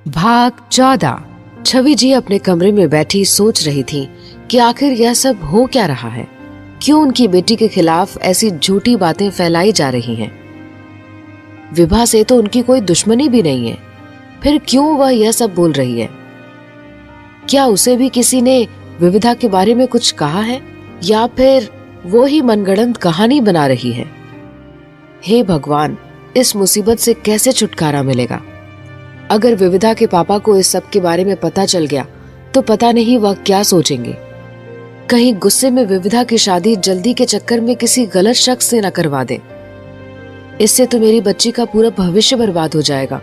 भाग 14। छवि जी अपने कमरे में बैठी सोच रही थी कि आखिर यह सब हो क्या रहा है। क्यों उनकी बेटी के खिलाफ ऐसी झूठी बातें फैलाई जा रही हैं। विभा से तो उनकी कोई दुश्मनी भी नहीं है, फिर क्यों वह यह सब बोल रही है। क्या उसे भी किसी ने विविधा के बारे में कुछ कहा है, या फिर वो ही मनगढ़ंत कहानी बना रही है। हे भगवान, इस मुसीबत से कैसे छुटकारा मिलेगा। अगर विविधा के पापा को इस सब के बारे में पता चल गया तो पता नहीं वह क्या सोचेंगे। कहीं गुस्से में विविधा की शादी जल्दी के चक्कर में किसी गलत शख्स से न करवा दे। इससे तो मेरी बच्ची का पूरा भविष्य बर्बाद हो जाएगा।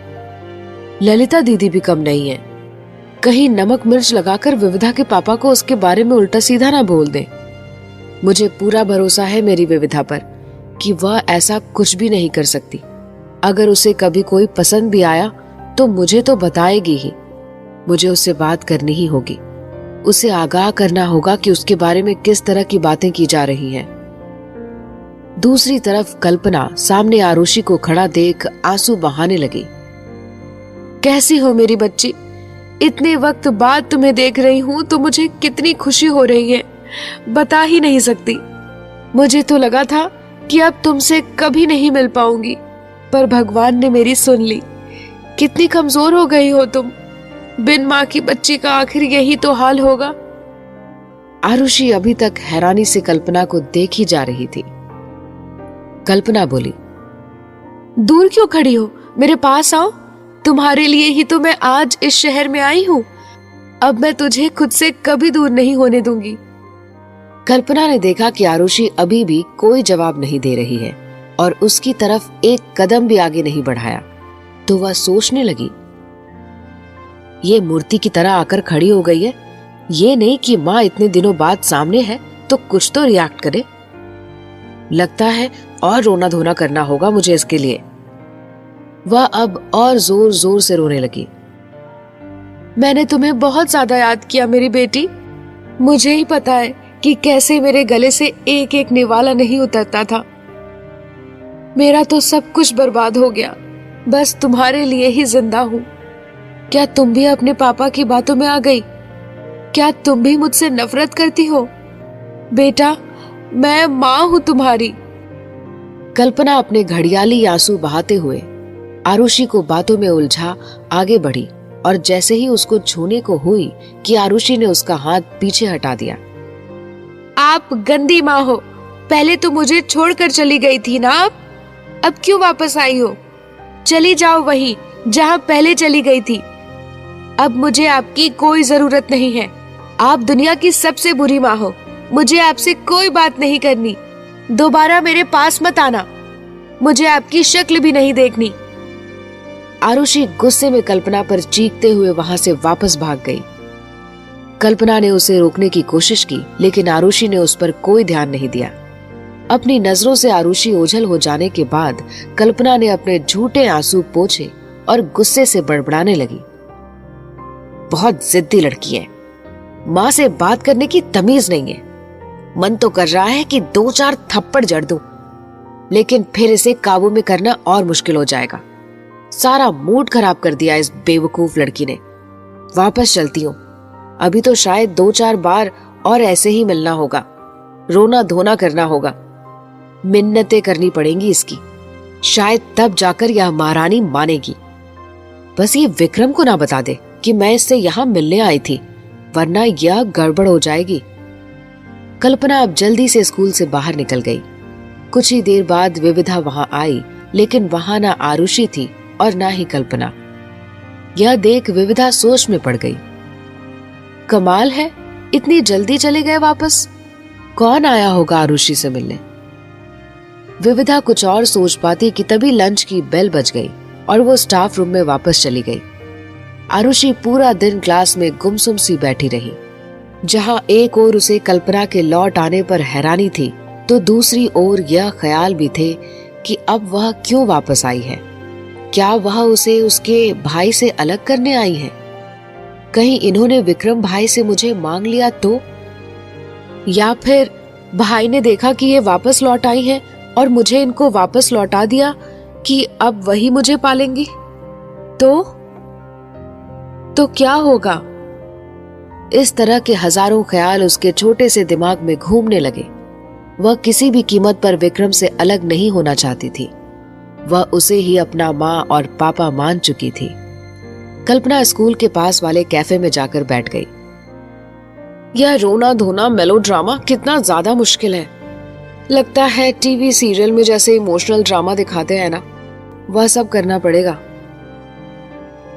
ललिता दीदी भी कम नहीं है, कहीं नमक मिर्च लगाकर विविधा के पापा को उसके बारे में उल्टा सीधा ना बोल दे। मुझे पूरा भरोसा है मेरी विविधा पर कि वह ऐसा कुछ भी नहीं कर सकती। अगर उसे कभी कोई पसंद भी आया तो मुझे तो बताएगी ही। मुझे उससे बात करनी ही होगी, उसे आगाह करना होगा कि उसके बारे में किस तरह की बातें की जा रही हैं। दूसरी तरफ कल्पना सामने आरुषि को खड़ा देख आंसू बहाने लगी। कैसी हो मेरी बच्ची? इतने वक्त बाद तुम्हें देख रही हूं तो मुझे कितनी खुशी हो रही है, बता ही नहीं सकती। मुझे तो लगा था कि अब तुमसे कभी नहीं मिल पाऊंगी, पर भगवान ने मेरी सुन ली। कितनी कमजोर हो गई हो तुम। बिन माँ की बच्ची का आखिर यही तो हाल होगा। आरुषि अभी तक हैरानी से कल्पना को देख ही जा रही थी। कल्पना बोली, दूर क्यों खड़ी हो, मेरे पास आओ। तुम्हारे लिए ही तो मैं आज इस शहर में आई हूँ। अब मैं तुझे खुद से कभी दूर नहीं होने दूंगी। कल्पना ने देखा कि आरुषि अभी भी कोई जवाब नहीं दे रही है और उसकी तरफ एक कदम भी आगे नहीं बढ़ाया, तो वह सोचने लगी, ये मूर्ति की तरह आकर खड़ी हो गई है। ये नहीं कि माँ इतने दिनों बाद सामने है तो कुछ तो रिएक्ट करे। लगता है और रोना धोना करना होगा मुझे इसके लिए। वह अब और जोर जोर से रोने लगी। मैंने तुम्हें बहुत ज्यादा याद किया मेरी बेटी। मुझे ही पता है कि कैसे मेरे गले से एक एक निवाला नहीं उतरता था। मेरा तो सब कुछ बर्बाद हो गया, बस तुम्हारे लिए ही जिंदा हूं। क्या तुम भी अपने पापा की बातों में आ गई? क्या तुम भी मुझसे नफरत करती हो? बेटा, मैं माँ हूं तुम्हारी। कल्पना अपने घड़ियाली आंसू बहाते हुए आरुषि को बातों में उलझा आगे बढ़ी और जैसे ही उसको छूने को हुई कि आरुषि ने उसका हाथ पीछे हटा दिया। आप गंदी माँ हो। पहले तो मुझे छोड़कर चली गई थी ना, अब क्यों वापस आई हो? चली जाओ वहीं जहां पहले चली गई थी। अब मुझे आपकी कोई जरूरत नहीं है। आप दुनिया की सबसे बुरी माँ हो। मुझे आपसे कोई बात नहीं करनी। दोबारा मेरे पास मत आना। मुझे आपकी शक्ल भी नहीं देखनी। आरुषि गुस्से में कल्पना पर चीखते हुए वहां से वापस भाग गई। कल्पना ने उसे रोकने की कोशिश की, लेकिन आरुषि ने उस पर कोई ध्यान नहीं दिया। अपनी नजरों से आरुषि ओझल हो जाने के बाद कल्पना ने अपने झूठे आंसू पोंछे और गुस्से से बड़बड़ाने लगी। बहुत जिद्दी लड़की है, माँ से बात करने की तमीज नहीं है। मन तो कर रहा है कि 2-4 थप्पड़ जड़ दूं, लेकिन फिर इसे काबू में करना और मुश्किल हो जाएगा। सारा मूड खराब कर दिया इस बेवकूफ लड़की ने। वापस चलती हूँ। अभी तो शायद 2-4 बार और ऐसे ही मिलना होगा, रोना धोना करना होगा, मिन्नतें करनी पड़ेंगी इसकी। शायद तब जाकर यह महारानी मानेगी। बस ये विक्रम को ना बता दे कि मैं इससे यहाँ मिलने आई थी, वरना यह गड़बड़ हो जाएगी। कल्पना अब जल्दी से स्कूल से बाहर निकल गई। कुछ ही देर बाद विविधा वहां आई, लेकिन वहां ना आरुषि थी और ना ही कल्पना। यह देख विविधा सोच में पड़ गई। कमाल है, इतनी जल्दी चले गए वापस। कौन आया होगा आरुषि से मिलने? विविधा कुछ और सोच पाती कि तभी लंच की बेल बज गई और वो स्टाफ रूम में वापस चली गई। आरुषि पूरा दिन क्लास में गुमसुम सी बैठी रही। जहां एक ओर उसे कल्पना के लौट आने पर हैरानी थी, तो दूसरी ओर यह ख्याल भी थे कि अब वह क्यों वापस आई है। क्या वह उसे उसके भाई से अलग करने आई है? कहीं इन्होंने विक्रम भाई से मुझे मांग लिया तो? या फिर भाई ने देखा कि ये वापस लौट आई है और मुझे इनको वापस लौटा दिया कि अब वही मुझे पालेंगी। तो तो क्या होगा? इस तरह के हजारों ख्याल उसके छोटे से दिमाग में घूमने लगे। वह किसी भी कीमत पर विक्रम से अलग नहीं होना चाहती थी। वह उसे ही अपना माँ और पापा मान चुकी थी। कल्पना स्कूल के पास वाले कैफे में जाकर बैठ गई। यह रोना धोना मेलोड्रामा कितना ज्यादा मुश्किल है। लगता है टीवी सीरियल में जैसे इमोशनल ड्रामा दिखाते हैं ना, वह सब करना पड़ेगा।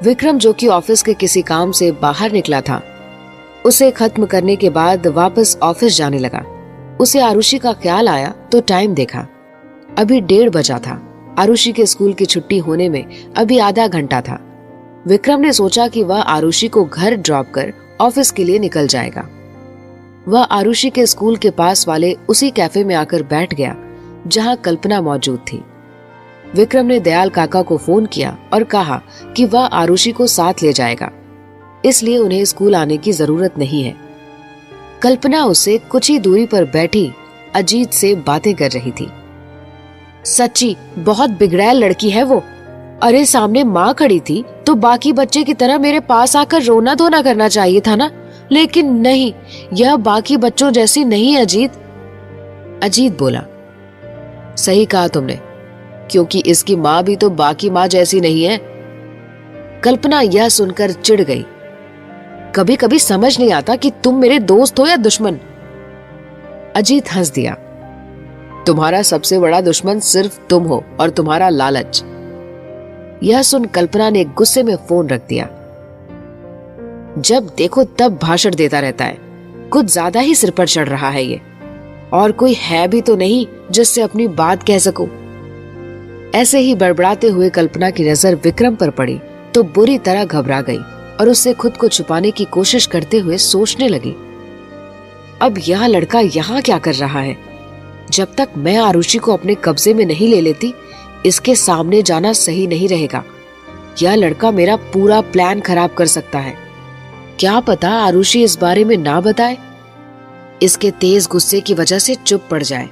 विक्रम, जो कि ऑफिस के किसी काम से बाहर निकला था, उसे खत्म करने के बाद वापस ऑफिस जाने लगा। उसे आरुषि का ख्याल आया तो टाइम देखा। अभी 1:30 बजा था। आरुषि के स्कूल की छुट्टी होने में अभी आधा घंटा था। विक्रम ने सोचा कि वह आरुषि को घर ड्रॉप कर ऑफिस के लिए निकल जाएगा। वह आरुषि के स्कूल के पास वाले उसी कैफे में आकर बैठ गया जहां कल्पना मौजूद थी। विक्रम ने दयाल काका को फोन किया और कहा कि वह आरुषि को साथ ले जाएगा, इसलिए उन्हें स्कूल आने की जरूरत नहीं है। कल्पना उससे कुछ ही दूरी पर बैठी अजीत से बातें कर रही थी। सच्ची बहुत बिगड़ैल लड़की है वो। अरे सामने माँ खड़ी थी तो बाकी बच्चे की तरह मेरे पास आकर रोना धोना करना चाहिए था ना, लेकिन नहीं, यह बाकी बच्चों जैसी नहीं अजीत। अजीत बोला, सही कहा तुमने, क्योंकि इसकी माँ भी तो बाकी माँ जैसी नहीं है। कल्पना यह सुनकर चिढ़ गई। कभी कभी समझ नहीं आता कि तुम मेरे दोस्त हो या दुश्मन। अजीत हंस दिया। तुम्हारा सबसे बड़ा दुश्मन सिर्फ तुम हो और तुम्हारा लालच। यह सुन कल्पना ने गुस्से में फोन रख दिया। जब देखो तब भाषण देता रहता है, कुछ ज्यादा ही सिर पर चढ़ रहा है ये। और कोई है भी तो नहीं जिससे अपनी बात कह सकूं। ऐसे ही बड़बड़ाते हुए कल्पना की नजर विक्रम पर पड़ी तो बुरी तरह घबरा गई और उससे खुद को छुपाने की कोशिश करते हुए सोचने लगी, अब यह लड़का यहाँ क्या कर रहा है? जब तक मैं आरुषि को अपने कब्जे में नहीं ले लेती, इसके सामने जाना सही नहीं रहेगा। यह लड़का मेरा पूरा प्लान खराब कर सकता है। क्या पता आरुषि इस बारे में ना बताए, इसके तेज गुस्से की वजह से चुप पड़ जाए।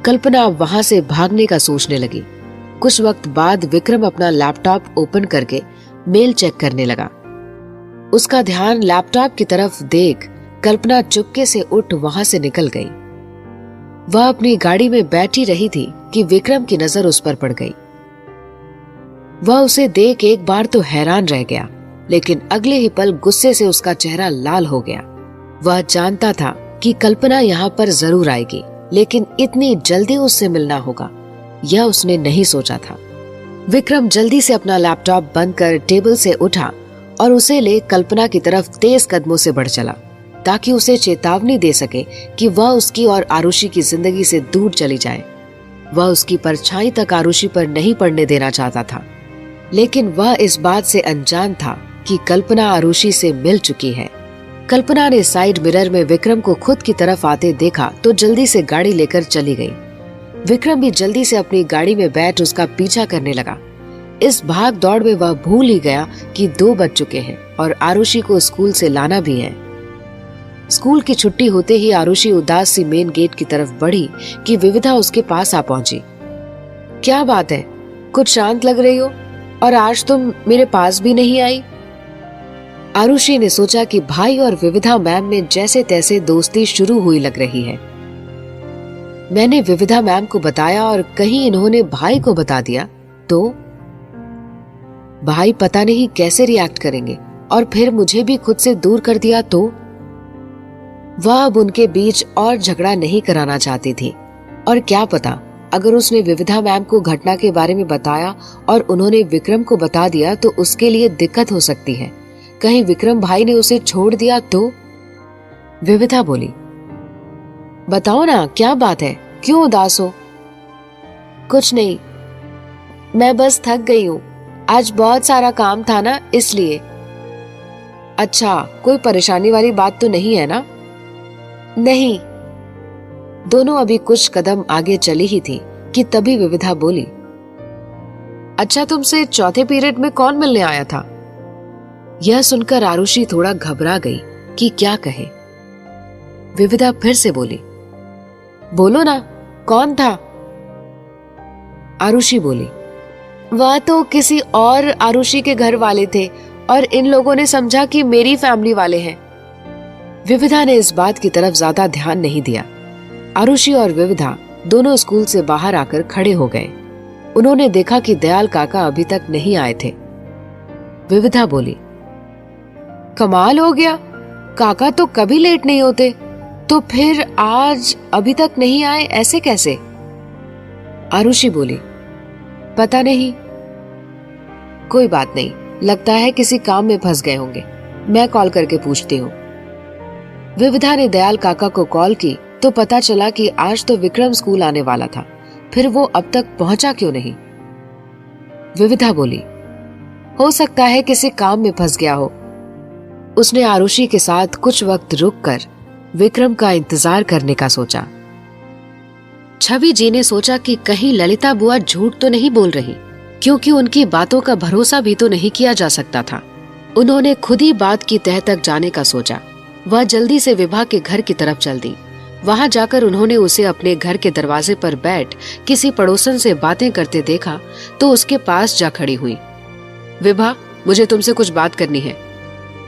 कल्पना वहां से भागने का सोचने लगी। कुछ वक्त बाद विक्रम अपना लैपटॉप ओपन करके मेल चेक करने लगा। उसका ध्यान लैपटॉप की तरफ देख कल्पना चुपके से उठ वहां से निकल गई। वह अपनी गाड़ी में बैठी रही थी कि विक्रम की नजर उस पर पड़ गई। वह उसे देख एक बार तो हैरान रह गया, लेकिन अगले ही पल गुस्से से उसका चेहरा लाल हो गया। वह जानता था कि कल्पना यहाँ पर जरूर आएगी, लेकिन इतनी जल्दी उससे मिलना होगा, यह उसने नहीं सोचा था। विक्रम जल्दी से अपना लैपटॉप बंद कर टेबल से उठा और उसे ले कल्पना की तरफ तेज कदमों से बढ़ चला, ताकि उसे चेतावनी दे सके कि वह उसकी और आरुषि की जिंदगी से दूर चली जाए। वह उसकी परछाई तक आरुषि पर नहीं पड़ने देना चाहता था, लेकिन वह इस बात से अनजान था कि कल्पना आरुषि से मिल चुकी है। कल्पना ने साइड मिरर में विक्रम को खुद की तरफ आते देखा तो जल्दी से गाड़ी लेकर चली गई। विक्रम भी जल्दी से अपनी गाड़ी में बैठ उसका पीछा करने लगा। इस भाग दौड़ में वह भूल ही गया कि 2 बज चुके हैं और आरुषि को स्कूल से लाना भी है। स्कूल की छुट्टी होते ही आरुषि उदास सी मेन गेट की तरफ बढ़ी कि विविधा उसके पास आ पहुंची। क्या बात है, कुछ शांत लग रही हो, और आज तुम मेरे पास भी नहीं आई। आरुषि ने सोचा कि भाई और विविधा मैम में जैसे तैसे दोस्ती शुरू हुई लग रही है। मैंने विविधा मैम को बताया और कहीं इन्होंने भाई को बता दिया तो भाई पता नहीं कैसे रिएक्ट करेंगे, और फिर मुझे भी खुद से दूर कर दिया तो। वह अब उनके बीच और झगड़ा नहीं कराना चाहती थी, और क्या पता अगर उसने विविधा मैम को घटना के बारे में बताया और उन्होंने विक्रम को बता दिया तो उसके लिए दिक्कत हो सकती है। कहीं विक्रम भाई ने उसे छोड़ दिया तो। विविधा बोली, बताओ ना क्या बात है, क्यों उदास हो? कुछ नहीं, मैं बस थक गई हूँ, आज बहुत सारा काम था ना इसलिए। अच्छा, कोई परेशानी वाली बात तो नहीं है ना? नहीं। दोनों अभी कुछ कदम आगे चली ही थी कि तभी विविधा बोली, अच्छा तुमसे चौथे पीरियड में कौन मिलने आया था? यह सुनकर आरुषि थोड़ा घबरा गई कि क्या कहे। विविधा फिर से बोली, बोलो ना, कौन था? आरुषि बोली, वह तो किसी और आरुषि के घर वाले थे और इन लोगों ने समझा कि मेरी फैमिली वाले हैं। विविधा ने इस बात की तरफ ज्यादा ध्यान नहीं दिया। आरुषि और विविधा दोनों स्कूल से बाहर आकर खड़े हो गए। उन्होंने देखा कि दयाल काका अभी तक नहीं आए थे। विविधा बोली, कमाल हो गया, काका तो कभी लेट नहीं होते, तो फिर आज अभी तक नहीं आए, ऐसे कैसे? आरुषि बोली, पता नहीं, कोई बात नहीं, लगता है किसी काम में फंस गए होंगे, मैं कॉल करके पूछती हूँ। विविधा ने दयाल काका को कॉल की तो पता चला कि आज तो विक्रम स्कूल आने वाला था, फिर वो अब तक पहुंचा क्यों नहीं? विविधा बोली, हो सकता है किसी काम में फंस गया हो। उसने आरुषि के साथ कुछ वक्त रुककर विक्रम का इंतजार करने का सोचा। छवि जी ने सोचा कि कहीं ललिता बुआ झूठ तो नहीं बोल रही, क्योंकि उनकी बातों का भरोसा भी तो नहीं किया जा सकता था। उन्होंने खुद ही बात की तह तक जाने का सोचा। वह जल्दी से विभा के घर की तरफ चल दी। वहां जाकर उन्होंने उसे अपने घर के दरवाजे पर बैठ किसी पड़ोसन से बातें करते देखा तो उसके पास जा खड़ी हुई। विभा, मुझे तुमसे कुछ बात करनी है।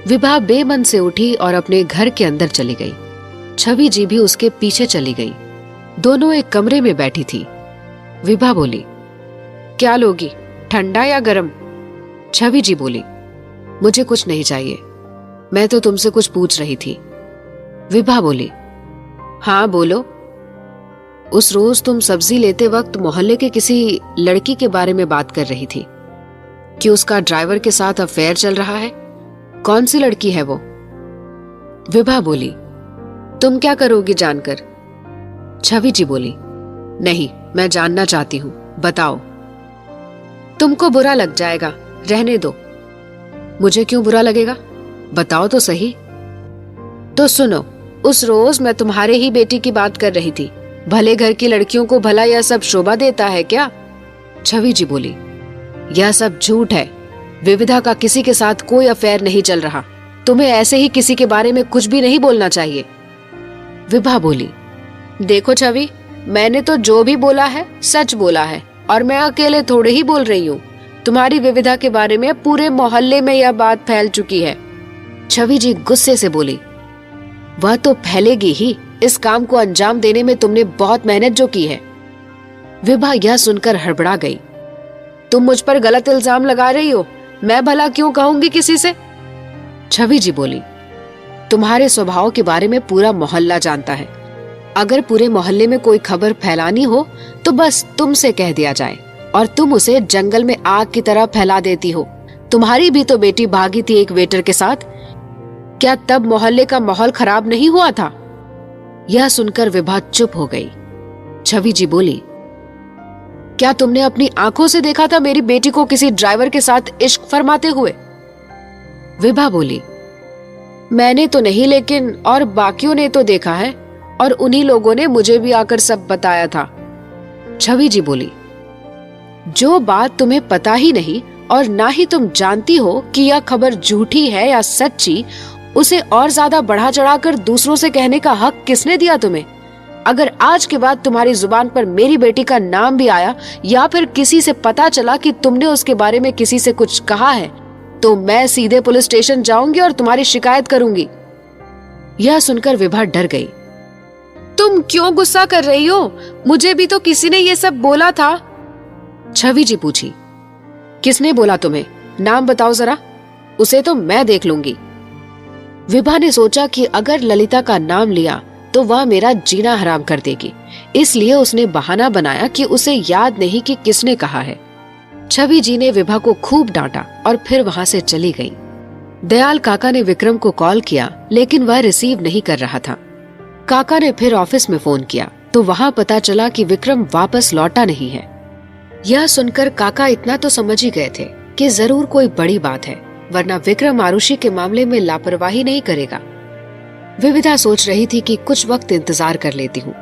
विभा बेमन से उठी और अपने घर के अंदर चली गई। छवि जी भी उसके पीछे चली गई। दोनों एक कमरे में बैठी थी। विभा बोली, क्या लोगी, ठंडा या गरम? छवि जी बोली, मुझे कुछ नहीं चाहिए, मैं तो तुमसे कुछ पूछ रही थी। विभा बोली, हाँ बोलो। उस रोज तुम सब्जी लेते वक्त मोहल्ले के किसी लड़की के बारे में बात कर रही थी कि उसका ड्राइवर के साथ अफेयर चल रहा है। कौन सी लड़की है वो? विभा बोली, तुम क्या करोगी जानकर? छवि जी बोली, नहीं, मैं जानना चाहती हूँ, बताओ। तुमको बुरा लग जाएगा, रहने दो। मुझे क्यों बुरा लगेगा, बताओ तो सही। तो सुनो, उस रोज मैं तुम्हारे ही बेटी की बात कर रही थी। भले घर की लड़कियों को भला यह सब शोभा देता है क्या? छवि जी बोली, यह सब झूठ है। विविधा का किसी के साथ कोई अफेयर नहीं चल रहा। तुम्हें ऐसे ही किसी के बारे में कुछ भी नहीं बोलना चाहिए। विभा बोली, देखो छवि, मैंने तो जो भी बोला है सच बोला है, और मैं अकेले थोड़े ही बोल रही हूँ। तुम्हारी विविधा के बारे में पूरे मोहल्ले में यह बात फैल चुकी है। छवि जी गुस्से से बोली, वह तो फैलेगी ही, इस काम को अंजाम देने में तुमने बहुत मेहनत जो की है। विभा यह सुनकर हड़बड़ा गई। तुम मुझ पर गलत इल्जाम लगा रही हो, मैं भला क्यों कहूंगी किसी से? छवि जी बोली, तुम्हारे स्वभाव के बारे में पूरा मोहल्ला जानता है। अगर पूरे मोहल्ले में कोई खबर फैलानी हो तो बस तुमसे कह दिया जाए, और तुम उसे जंगल में आग की तरह फैला देती हो। तुम्हारी भी तो बेटी भागी थी एक वेटर के साथ, क्या तब मोहल्ले का माहौल खराब नहीं हुआ था? यह सुनकर विभा चुप हो गई। छवि जी बोली, क्या तुमने अपनी आंखों से देखा था मेरी बेटी को किसी ड्राइवर के साथ इश्क फरमाते हुए? विभा बोली, मैंने तो नहीं, लेकिन और बाकियों ने तो देखा है, और उन्हीं लोगों ने मुझे भी आकर सब बताया था। छवि जी बोली, जो बात तुम्हें पता ही नहीं और ना ही तुम जानती हो कि यह खबर झूठी है या सच्ची, उसे और ज्यादा बढ़ा चढ़ाकर दूसरों से कहने का हक किसने दिया तुम्हें? अगर आज के बाद तुम्हारी जुबान पर मेरी बेटी का नाम भी आया या फिर किसी से पता चला कि तुमने उसके बारे में किसी से कुछ कहा है, तो मैं सीधे पुलिस स्टेशन जाऊंगी और तुम्हारी शिकायत करूंगी। यह सुनकर विभा डर गई। तुम क्यों गुस्सा कर रही हो? मुझे भी तो किसी ने ये सब बोला था। छवि जी पूछी, किसने बोला तुम्हें? नाम बताओ जरा, उसे तो मैं देख लूंगी। विभा ने सोचा कि अगर ललिता का नाम लिया तो वह मेरा जीना हराम कर देगी, इसलिए उसने बहाना बनाया कि उसे याद नहीं कि किसने कहा है। छवि जी ने विभा को खूब डांटा और फिर वहां से चली गई। दयाल काका ने विक्रम को कॉल किया, लेकिन वह रिसीव नहीं कर रहा था। काका ने फिर ऑफिस में फोन किया तो वहां पता चला कि विक्रम वापस लौटा नहीं है। यह सुनकर काका इतना तो समझ ही गए थे कि जरूर कोई बड़ी बात है, वरना विक्रम आरुषि के मामले में लापरवाही नहीं करेगा। विविधा सोच रही थी कि कुछ वक्त इंतजार कर लेती हूँ।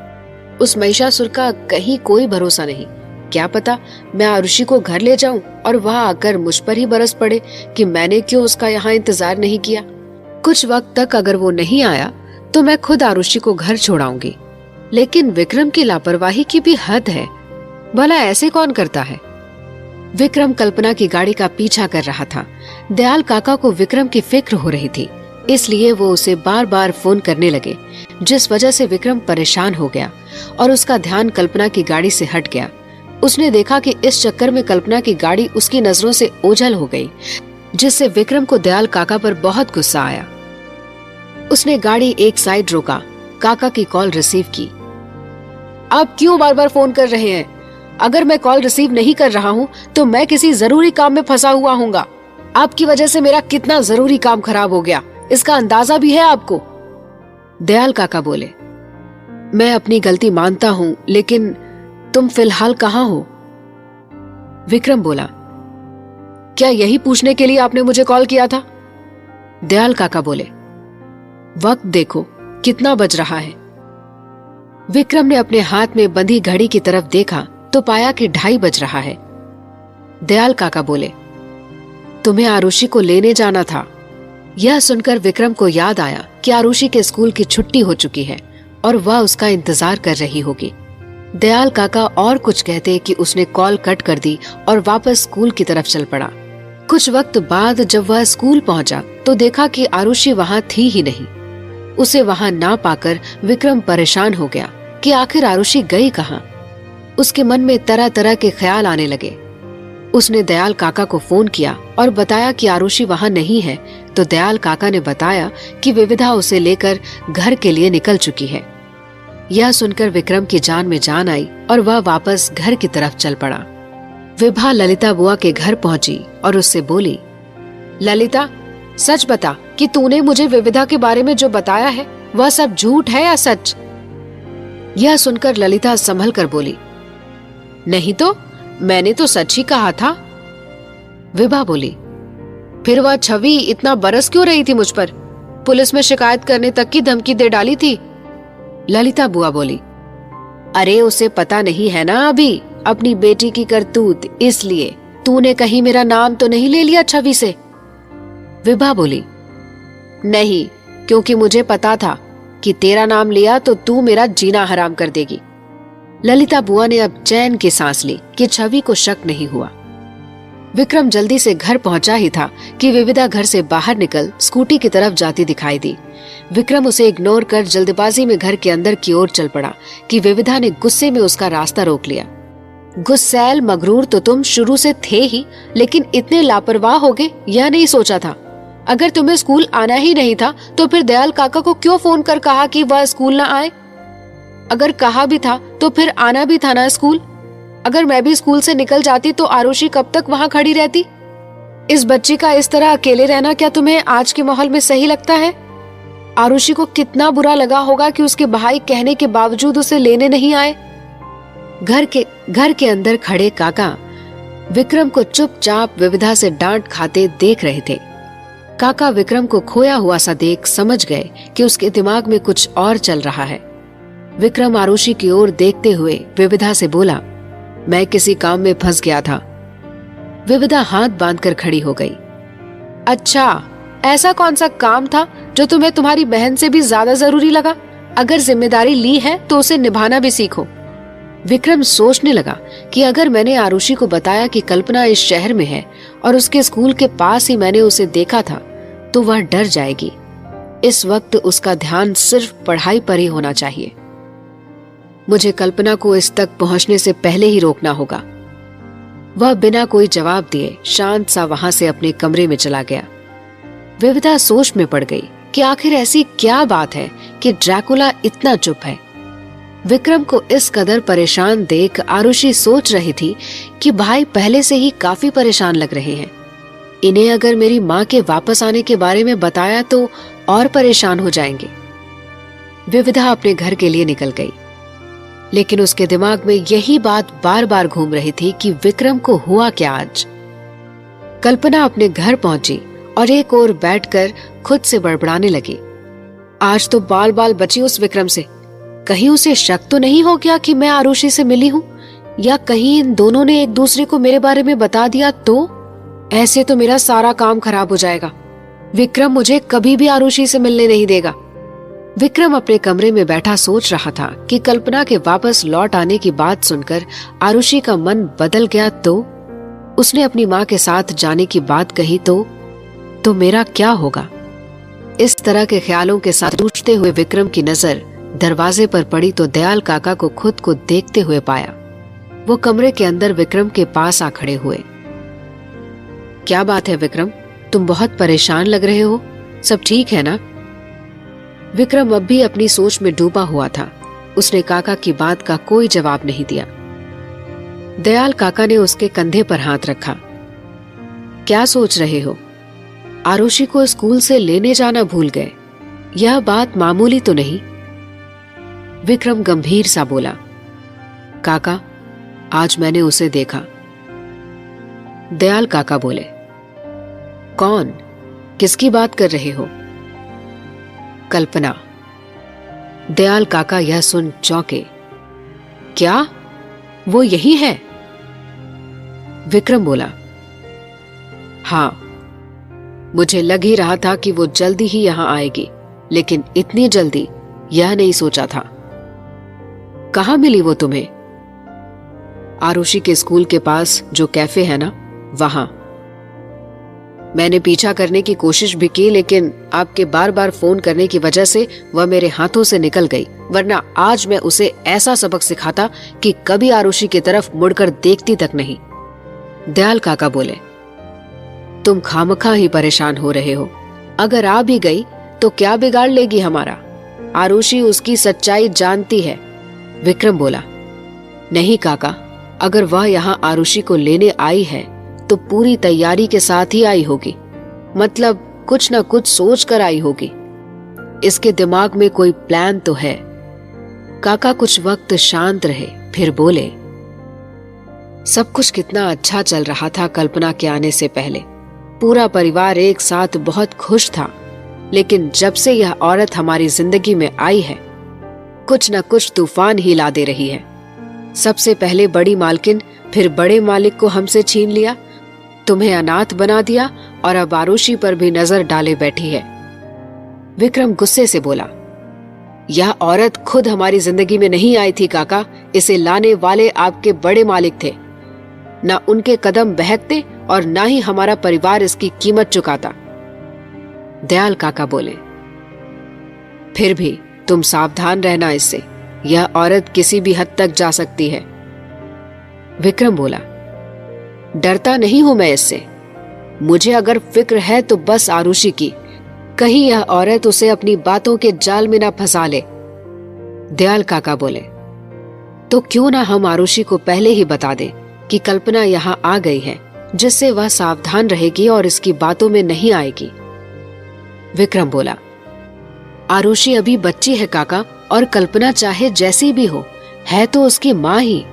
उस महिषासुर का कहीं कोई भरोसा नहीं। क्या पता मैं आरुषि को घर ले जाऊं और वह आकर मुझ पर ही बरस पड़े कि मैंने क्यों उसका यहाँ इंतजार नहीं किया। कुछ वक्त तक अगर वो नहीं आया तो मैं खुद आरुषि को घर छोड़ाऊंगी। लेकिन विक्रम की लापरवाही की भी हद है। भला ऐसे कौन करता है? विक्रम कल्पना की गाड़ी का पीछा कर रहा था। दयाल काका को विक्रम की फिक्र हो रही थी, इसलिए वो उसे बार बार फोन करने लगे, जिस वजह से विक्रम परेशान हो गया और उसका ध्यान कल्पना की गाड़ी से हट गया। उसने देखा कि इस चक्कर में कल्पना की गाड़ी उसकी नजरों से ओझल हो गई, जिससे विक्रम को दयाल काका पर बहुत गुस्सा आया। उसने गाड़ी एक साइड रोका, काका की कॉल रिसीव की। आप क्यों बार बार फोन कर रहे हैं? अगर मैं कॉल रिसीव नहीं कर रहा हूँ तो मैं किसी जरूरी काम में फंसा हुआ हूँगा। आपकी वजह से मेरा कितना जरूरी काम खराब हो गया, इसका अंदाजा भी है आपको? दयाल काका बोले, मैं अपनी गलती मानता हूँ, लेकिन तुम फिलहाल कहाँ हो? विक्रम बोला, क्या यही पूछने के लिए आपने मुझे कॉल किया था? दयाल काका बोले, वक्त देखो कितना बज रहा है। विक्रम ने अपने हाथ में बंधी घड़ी की तरफ देखा तो पाया कि 2:30 बज रहा है। दयाल काका बोले, तुम्हें आरुषि को लेने जाना था। यह सुनकर विक्रम को याद आया कि आरुषि के स्कूल की छुट्टी हो चुकी है और वह उसका इंतजार कर रही होगी। दयाल काका और कुछ कहते कि उसने कॉल कट कर दी और वापस स्कूल की तरफ चल पड़ा। कुछ वक्त बाद जब वह स्कूल पहुंचा तो देखा कि आरुषि वहां थी ही नहीं। उसे वहां ना पाकर विक्रम परेशान हो गया कि आखिर आरुषि गई कहाँ। उसके मन में तरह तरह के ख्याल आने लगे। उसने दयाल काका को फोन किया और बताया कि आरुषि वहां नहीं है, तो दयाल काका ने बताया कि विविधा उसे लेकर घर के लिए निकल चुकी है। यह सुनकर विक्रम की जान में जान आई और वह वापस घर की तरफ चल पड़ा। विभा ललिता बुआ के घर पहुंची और उससे बोली, ललिता, सच बता कि तूने मुझे विविधा के बारे में जो बताया है वह सब झूठ है या सच? यह सुनकर ललिता संभल कर बोली, नहीं तो मैंने तो सच ही कहा था। विभा बोली, फिर वह छवि इतना बरस क्यों रही थी मुझ पर? पुलिस में शिकायत करने तक की धमकी दे डाली थी। ललिता बुआ बोली, अरे उसे पता नहीं है ना अभी अपनी बेटी की करतूत, इसलिए तूने कहीं मेरा नाम तो नहीं ले लिया छवि से? विभा बोली, नहीं, क्योंकि मुझे पता था कि तेरा नाम लिया तो तू मेरा जीना हराम कर देगी। ललिता बुआ ने अब चैन की सांस ली कि छवि को शक नहीं हुआ। विक्रम जल्दी से घर पहुंचा ही था कि विविधा घर से बाहर निकल स्कूटी की तरफ जाती दिखाई दी। विक्रम उसे इग्नोर कर जल्दबाजी में घर के अंदर की ओर चल पड़ा कि विविधा ने गुस्से में उसका रास्ता रोक लिया। गुस्सैल मगरूर तो तुम शुरू से थे ही, लेकिन इतने लापरवाह हो गए यह नहीं सोचा था। अगर तुम्हें स्कूल आना ही नहीं था तो फिर दयाल काका को क्यों फोन कर कहा कि वह स्कूल ना आए? अगर कहा भी था तो फिर आना भी था ना स्कूल। अगर मैं भी स्कूल से निकल जाती तो आरुषि कब तक वहां खड़ी रहती? इस बच्ची का इस तरह अकेले रहना क्या तुम्हें आज के माहौल में सही लगता है? आरुषि को कितना बुरा लगा होगा कि उसके भाई कहने के बावजूद उसे लेने नहीं आए। घर के अंदर खड़े काका विक्रम को चुपचाप विविधा से डांट खाते देख रहे थे। काका विक्रम को खोया हुआ सा देख समझ गए कि उसके दिमाग में कुछ और चल रहा है। विक्रम आरुषि की ओर देखते हुए विविधा से बोला, मैं किसी काम में फंस गया था। विविधा हाथ बांधकर खड़ी हो गई। अच्छा, ऐसा कौन सा काम था जो तुम्हें तुम्हारी बहन से भी ज्यादा जरूरी लगा? अगर जिम्मेदारी ली है तो उसे निभाना भी सीखो। विक्रम सोचने लगा कि अगर मैंने आरुषि को बताया कि कल्पना इस शहर में है और उसके स्कूल के पास ही मैंने उसे देखा था तो वह डर जाएगी। इस वक्त उसका ध्यान सिर्फ पढ़ाई पर ही होना चाहिए। मुझे कल्पना को इस तक पहुंचने से पहले ही रोकना होगा। वह बिना कोई जवाब दिए शांत सा वहां से अपने कमरे में चला गया। विविधा सोच में पड़ गई कि आखिर ऐसी क्या बात है कि ड्रैकुला इतना चुप है। विक्रम को इस कदर परेशान देख आरुषि सोच रही थी कि भाई पहले से ही काफी परेशान लग रहे हैं। इन्हें अगर मेरी माँ के वापस आने के बारे में बताया तो और परेशान हो जाएंगे। विविधा अपने घर के लिए निकल गई, लेकिन उसके दिमाग में यही बात बार बार घूम रही थी कि विक्रम को हुआ क्या आज। कल्पना अपने घर पहुंची और एक ओर बैठकर खुद से बड़बड़ाने लगी। आज तो बाल बाल बची उस विक्रम से। कहीं उसे शक तो नहीं हो गया कि मैं आरुषि से मिली हूँ, या कहीं इन दोनों ने एक दूसरे को मेरे बारे में बता दिया तो? ऐसे तो मेरा सारा काम खराब हो जाएगा। विक्रम मुझे कभी भी आरुषि से मिलने नहीं देगा। विक्रम अपने कमरे में बैठा सोच रहा था कि कल्पना के वापस लौट आने की बात सुनकर आरुषि का मन बदल गया तो? उसने अपनी माँ के साथ जाने की बात कही तो मेरा क्या होगा? इस तरह के ख्यालों के साथ जूझते हुए विक्रम की नजर दरवाजे पर पड़ी तो दयाल काका को खुद को देखते हुए पाया। वो कमरे के अंदर विक्रम के पास आ खड़े हुए। क्या बात है विक्रम, तुम बहुत परेशान लग रहे हो, सब ठीक है ना? विक्रम अब भी अपनी सोच में डूबा हुआ था। उसने काका की बात का कोई जवाब नहीं दिया। दयाल काका ने उसके कंधे पर हाथ रखा। क्या सोच रहे हो? आरुषि को स्कूल से लेने जाना भूल गए? यह बात मामूली तो नहीं? विक्रम गंभीर सा बोला। काका, आज मैंने उसे देखा। दयाल काका बोले। कौन? किसकी बात कर रहे हो? कल्पना। दयाल काका यह सुन चौंके। क्या वो यही है? विक्रम बोला। हाँ, मुझे लग ही रहा था कि वो जल्दी ही यहां आएगी, लेकिन इतनी जल्दी यह नहीं सोचा था। कहां मिली वो तुम्हें? आरुषि के स्कूल के पास जो कैफे है ना, वहां। मैंने पीछा करने की कोशिश भी की, लेकिन आपके बार बार फोन करने की वजह से वह मेरे हाथों से निकल गई, वरना आज मैं उसे ऐसा सबक सिखाता कि कभी आरुषि की तरफ मुड़कर देखती तक नहीं। दयाल काका बोले। तुम खामखा ही परेशान हो रहे हो। अगर आ भी गई तो क्या बिगाड़ लेगी हमारा? आरुषि उसकी सच्चाई जानती है। विक्रम बोला। नहीं काका, अगर वह यहाँ आरुषि को लेने आई है तो पूरी तैयारी के साथ ही आई होगी, मतलब कुछ न कुछ सोच कर आई होगी। इसके दिमाग में कोई प्लान तो है। काका कुछ वक्त शांत रहे, फिर बोले। सब कुछ कितना अच्छा चल रहा था कल्पना के आने से पहले। पूरा परिवार एक साथ बहुत खुश था, लेकिन जब से यह औरत हमारी जिंदगी में आई है, कुछ न कुछ तूफान ही ला दे रही है। सबसे पहले बड़ी मालकिन, फिर बड़े मालिक को हमसे छीन लिया, तुम्हें अनाथ बना दिया और अब आरुषि पर भी नजर डाले बैठी है। विक्रम गुस्से से बोला। यह औरत खुद हमारी जिंदगी में नहीं आई थी काका, इसे लाने वाले आपके बड़े मालिक थे। ना उनके कदम बहकते और ना ही हमारा परिवार इसकी कीमत चुकाता। दयाल काका बोले। फिर भी तुम सावधान रहना इससे, यह औरत किसी भी हद तक जा सकती है। विक्रम बोला। डरता नहीं हूं मैं इससे। मुझे अगर फिक्र है तो बस आरुषि की, कहीं यह औरत उसे अपनी बातों के जाल में ना फंसा ले। दयाल काका बोले। तो क्यों ना हम आरुषि को पहले ही बता दें कि कल्पना यहां आ गई है, जिससे वह सावधान रहेगी और इसकी बातों में नहीं आएगी। विक्रम बोला। आरुषि अभी बच्ची है काका, और कल्पना चाहे जैसी भी हो, है तो उसकी माँ ही।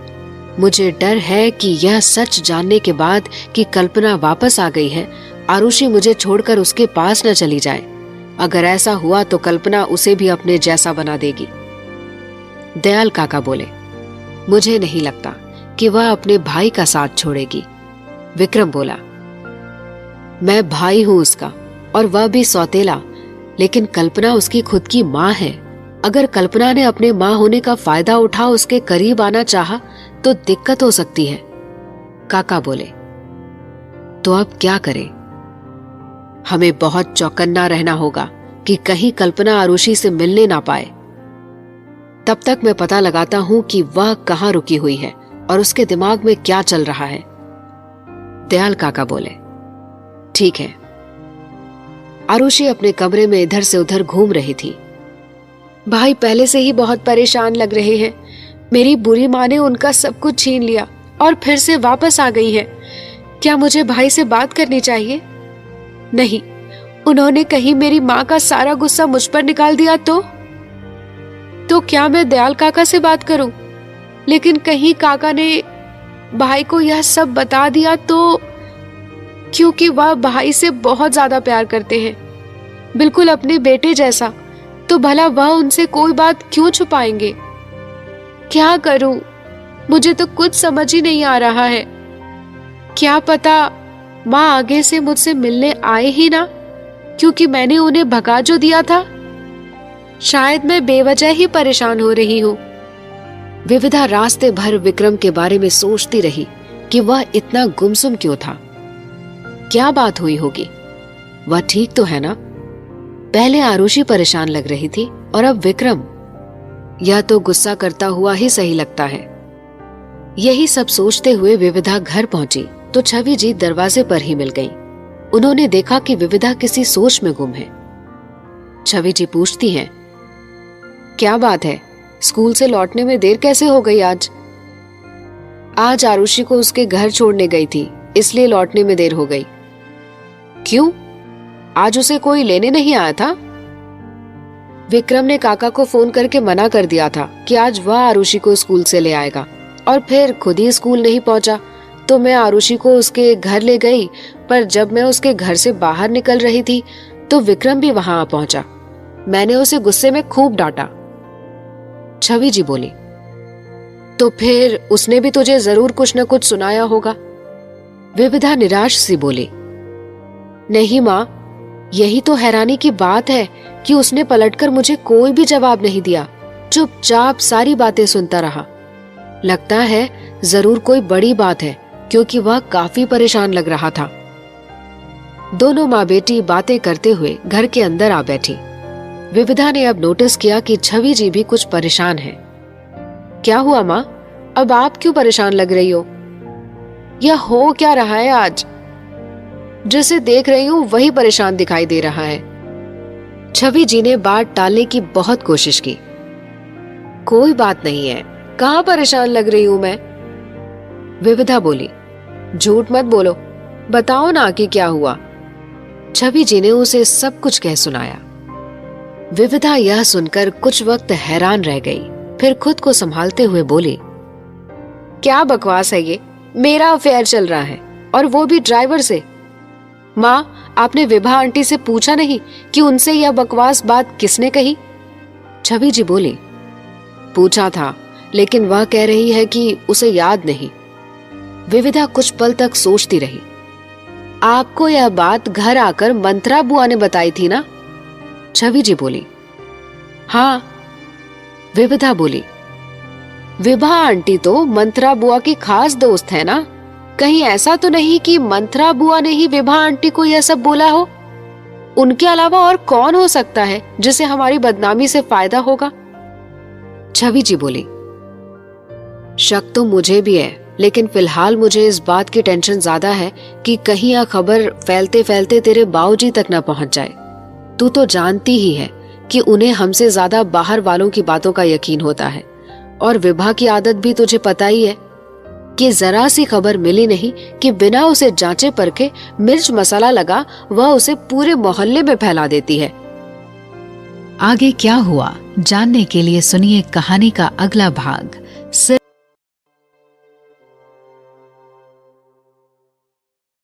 मुझे डर है कि यह सच जानने के बाद कि कल्पना वापस आ गई है, आरुषि मुझे छोड़कर उसके पास न चली जाए। अगर ऐसा हुआ तो कल्पना उसे भी अपने जैसा बना देगी। दयाल काका बोले। मुझे नहीं लगता कि वह अपने भाई का साथ छोड़ेगी। विक्रम बोला। मैं भाई हूं उसका, और वह भी सौतेला, लेकिन कल्पना उसकी खुद की माँ है। अगर कल्पना ने अपने माँ होने का फायदा उठा उसके करीब आना चाहा तो दिक्कत हो सकती है। काका बोले। तो अब क्या करें? हमें बहुत चौकन्ना रहना होगा कि कहीं कल्पना आरुषि से मिलने ना पाए। तब तक मैं पता लगाता हूं कि वह कहां रुकी हुई है और उसके दिमाग में क्या चल रहा है। दयाल काका बोले। ठीक है। आरुषि अपने कमरे में इधर से उधर घूम रही थी। भाई पहले से ही बहुत परेशान लग रहे हैं। मेरी बुरी माँ ने उनका सब कुछ छीन लिया और फिर से वापस आ गई है। क्या मुझे भाई से बात करनी चाहिए? नहीं, उन्होंने कहीं मेरी माँ का सारा गुस्सा मुझ पर निकाल दिया तो क्या मैं दयाल काका से बात करूं? लेकिन कहीं काका ने भाई को यह सब बता दिया तो, क्योंकि वह भाई से बहुत ज्यादा प्यार करते हैं, बिल्कुल अपने बेटे जैसा, तो भला वह उनसे कोई बात क्यों छुपाएंगे? क्या करूं? मुझे तो कुछ समझ ही नहीं आ रहा है। क्या पता माँ आगे से मुझसे मिलने आए ही ना, क्योंकि मैंने उन्हें भगा जो दिया था। शायद मैं बेवजह ही परेशान हो रही हूँ। विविधा रास्ते भर विक्रम के बारे में सोचती रही, कि वह इतना गुमसुम क्यों था। क्या बात हुई होगी? वह ठीक तो है ना? पहले आरुषि परेशान लग रही थी और अब विक्रम। यह तो गुस्सा करता हुआ ही सही लगता है। यही सब सोचते हुए विविधा घर पहुंची तो छवि जी दरवाजे पर ही मिल गई। उन्होंने देखा कि विविधा किसी सोच में गुम है। छवि जी पूछती हैं, क्या बात है, स्कूल से लौटने में देर कैसे हो गई आज? आज आरुषि को उसके घर छोड़ने गई थी, इसलिए लौटने में देर हो गई। क्यों? आज उसे कोई लेने नहीं आया था? विक्रम ने काका को फोन करके मना कर दिया था कि आज वह आरुषि को स्कूल से ले आएगा, और फिर खुद ही स्कूल नहीं पहुंचा तो मैं आरुषि को उसके घर ले गई। पर जब मैं उसके घर से बाहर निकल रही थी तो विक्रम भी वहां आ पहुंचा। मैंने उसे गुस्से में खूब डांटा। छवि जी बोली, तो फिर उसने भी तुझे जरूर कुछ न कुछ सुनाया होगा। विविधा निराश सी बोली, नहीं माँ, यही तो हैरानी की बात है कि उसने पलटकर मुझे कोई भी जवाब नहीं दिया, चुपचाप सारी बातें सुनता रहा। लगता है जरूर कोई बड़ी बात है, क्योंकि वह काफी परेशान लग रहा था। दोनों माँ बेटी बातें करते हुए घर के अंदर आ बैठी। विविधा ने अब नोटिस किया कि छवि जी भी कुछ परेशान है। क्या हुआ माँ, अब आप क्यों परेशान लग रही हो? यह हो क्या रहा है आज? जिसे देख रही हूँ वही परेशान दिखाई दे रहा है। छवि जी ने बात टालने की बहुत कोशिश की। कोई बात नहीं है, कहाँ परेशान लग रही हूं मैं? विविधा बोली, झूठ मत बोलो, बताओ ना कि क्या हुआ। छवि जी ने उसे सब कुछ कह सुनाया। विविधा यह सुनकर कुछ वक्त हैरान रह गई, फिर खुद को संभालते हुए बोली, क्या बकवास है ये? मेरा अफेयर चल रहा है, और वो भी ड्राइवर से। माँ, आपने विभा आंटी से पूछा नहीं कि उनसे यह बकवास बात किसने कही? छवि जी बोली, पूछा था, लेकिन वह कह रही है कि उसे याद नहीं। विविधा कुछ पल तक सोचती रही। आपको यह बात घर आकर मंत्रा बुआ ने बताई थी ना? छवि जी बोली, हाँ। विविधा बोली, विभा आंटी तो मंत्रा बुआ की खास दोस्त है ना? कहीं ऐसा तो नहीं कि मंत्रा बुआ ने ही विभा आंटी को यह सब बोला हो? उनके अलावा और कौन हो सकता है जिसे हमारी बदनामी से फायदा होगा? छवि जी बोली, शक तो मुझे भी है, लेकिन फिलहाल मुझे इस बात की टेंशन ज्यादा है कि कहीं यह खबर फैलते फैलते तेरे बाऊजी तक न पहुंच जाए। तू तो जानती ही है कि उन्हें हमसे ज्यादा बाहर वालों की बातों का यकीन होता है, और विभा की आदत भी तुझे पता ही है कि जरा सी खबर मिली नहीं कि बिना उसे जांचे परखे मिर्च मसाला लगा वह उसे पूरे मोहल्ले में फैला देती है। आगे क्या हुआ जानने के लिए सुनिए कहानी का अगला भाग सिर्फ